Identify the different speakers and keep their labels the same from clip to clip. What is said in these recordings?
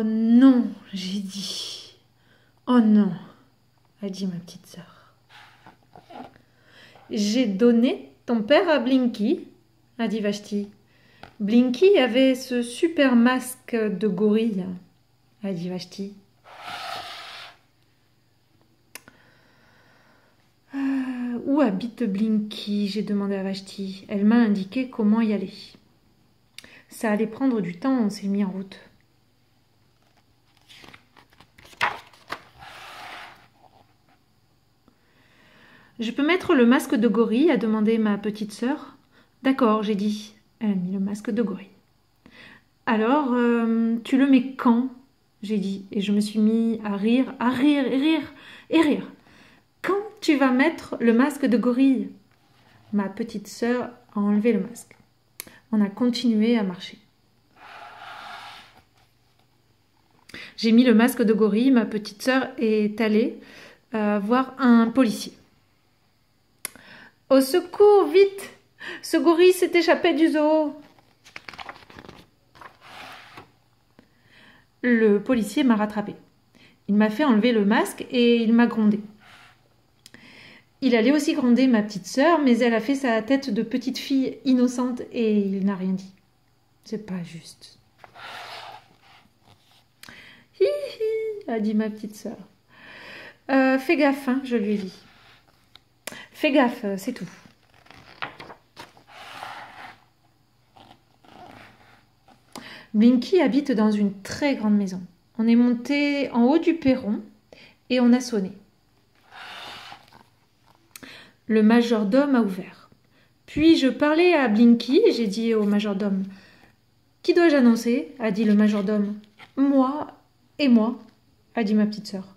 Speaker 1: Oh non, j'ai dit. Oh non, a dit ma petite sœur. J'ai donné ton père à Blinky, a dit Vashti. Blinky avait ce super masque de gorille, a dit Vashti. Où habite Blinky? J'ai demandé à Vashti. Elle m'a indiqué comment y aller. Ça allait prendre du temps, on s'est mis en route. Je peux mettre le masque de gorille, a demandé ma petite sœur. D'accord, j'ai dit. Elle a mis le masque de gorille. Alors, tu le mets quand? J'ai dit. Et je me suis mis à rire, et rire. Quand tu vas mettre le masque de gorille? Ma petite sœur a enlevé le masque. On a continué à marcher. J'ai mis le masque de gorille. Ma petite sœur est allée voir un policier. Au secours, vite! Ce gorille s'est échappé du zoo. Le policier m'a rattrapé. Il m'a fait enlever le masque et il m'a grondé. Il allait aussi gronder ma petite sœur, mais elle a fait sa tête de petite fille innocente et il n'a rien dit. C'est pas juste. Hi hi, a dit ma petite sœur. Fais gaffe, hein, je lui ai dit. Fais gaffe, c'est tout. Blinky habite dans une très grande maison. On est monté en haut du perron et on a sonné. Le majordome a ouvert. Puis je parlais à Blinky et j'ai dit au majordome « Qui dois-je annoncer ?» a dit le majordome. « Moi et moi » a dit ma petite sœur.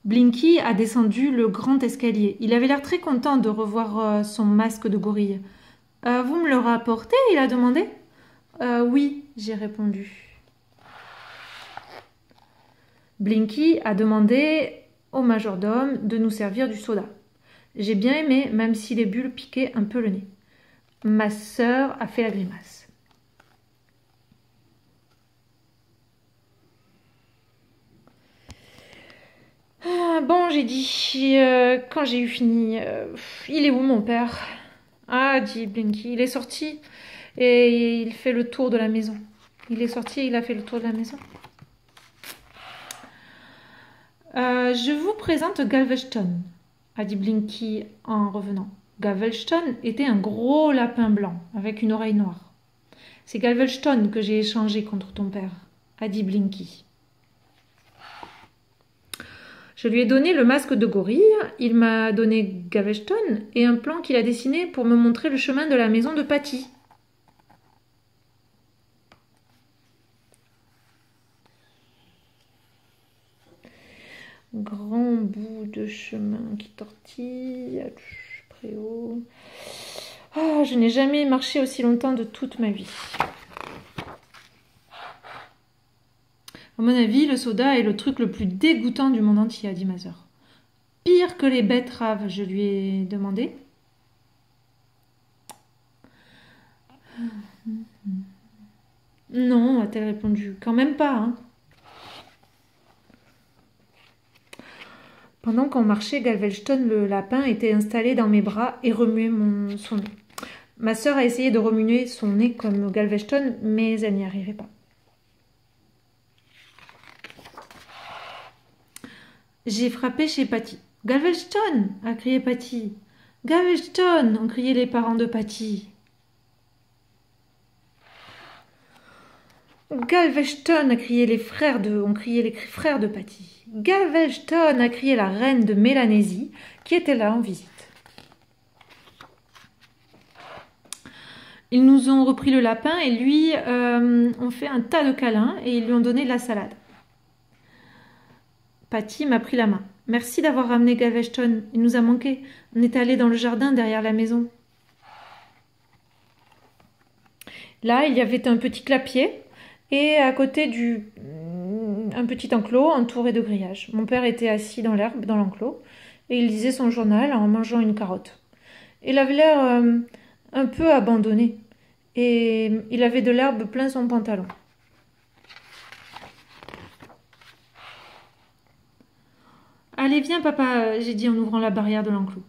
Speaker 1: Blinky a descendu le grand escalier. Il avait l'air très content de revoir son masque de gorille. « Vous me le rapportez ?» il a demandé. « Oui » j'ai répondu. Blinky a demandé au majordome de nous servir du soda. J'ai bien aimé, même si les bulles piquaient un peu le nez. Ma sœur a fait la grimace. Bon, j'ai dit, quand j'ai eu fini, il est où mon père? Ah, dit Blinky, il est sorti et il fait le tour de la maison. Il est sorti et il a fait le tour de la maison. Je vous présente Galveston, a dit Blinky en revenant. Galveston était un gros lapin blanc avec une oreille noire. C'est Galveston que j'ai échangé contre ton père, a dit Blinky. Je lui ai donné le masque de gorille, il m'a donné Galveston et un plan qu'il a dessiné pour me montrer le chemin de la maison de Patty. Grand bout de chemin qui tortille, préau. Ah, je n'ai jamais marché aussi longtemps de toute ma vie. À mon avis, le soda est le truc le plus dégoûtant du monde entier, a dit ma sœur. Pire que les betteraves, je lui ai demandé. Non, a-t-elle répondu. Quand même pas, hein. Pendant qu'on marchait, Galveston, le lapin, était installé dans mes bras et remuait son nez. Ma sœur a essayé de remuer son nez comme Galveston, mais elle n'y arrivait pas. J'ai frappé chez Patty. « Galveston !» a crié Patty. « Galveston !» ont crié les parents de Patty. « Galveston !» ont crié les frères de Patty. « Galveston !» a crié la reine de Mélanésie, qui était là en visite. Ils nous ont repris le lapin et lui ont fait un tas de câlins et ils lui ont donné de la salade. Patty m'a pris la main. « Merci d'avoir ramené Galveston. Il nous a manqué. On est allé dans le jardin derrière la maison. » Là, il y avait un petit clapier et à côté un petit enclos entouré de grillages. Mon père était assis dans l'herbe, dans l'enclos, et il lisait son journal en mangeant une carotte. Il avait l'air un peu abandonné. et il avait de l'herbe plein son pantalon. Allez, viens, papa, j'ai dit en ouvrant la barrière de l'enclos.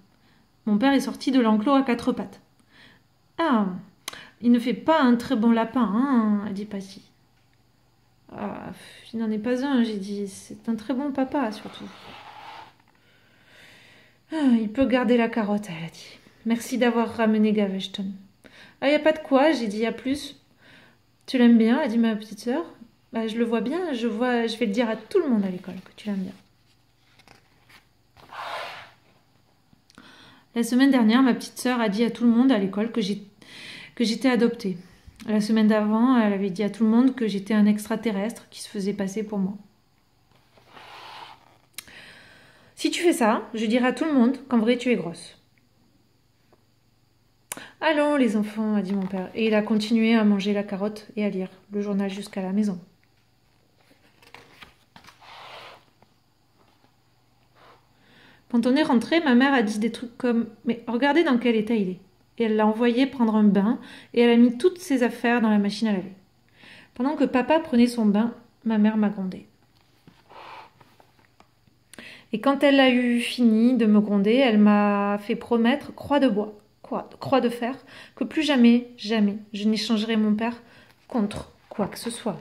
Speaker 1: Mon père est sorti de l'enclos à quatre pattes. Ah, il ne fait pas un très bon lapin, hein, a dit Patty. Ah, il n'en est pas un, j'ai dit. C'est un très bon papa, surtout. Ah, il peut garder la carotte, elle a dit. Merci d'avoir ramené Gaveston. Ah, y a pas de quoi, j'ai dit, à plus. Tu l'aimes bien, a dit ma petite sœur. Bah, je le vois bien, je vais le dire à tout le monde à l'école que tu l'aimes bien. La semaine dernière, ma petite sœur a dit à tout le monde à l'école que j'étais adoptée. La semaine d'avant, elle avait dit à tout le monde que j'étais un extraterrestre qui se faisait passer pour moi. Si tu fais ça, je dirai à tout le monde qu'en vrai tu es grosse. Allons les enfants, a dit mon père, et il a continué à manger la carotte et à lire le journal jusqu'à la maison. Quand on est rentré, ma mère a dit des trucs comme « Mais regardez dans quel état il est !» Et elle l'a envoyé prendre un bain et elle a mis toutes ses affaires dans la machine à laver. Pendant que papa prenait son bain, ma mère m'a grondé. Et quand elle a eu fini de me gronder, elle m'a fait promettre, croix de fer, que plus jamais, jamais, je n'échangerai mon père contre quoi que ce soit.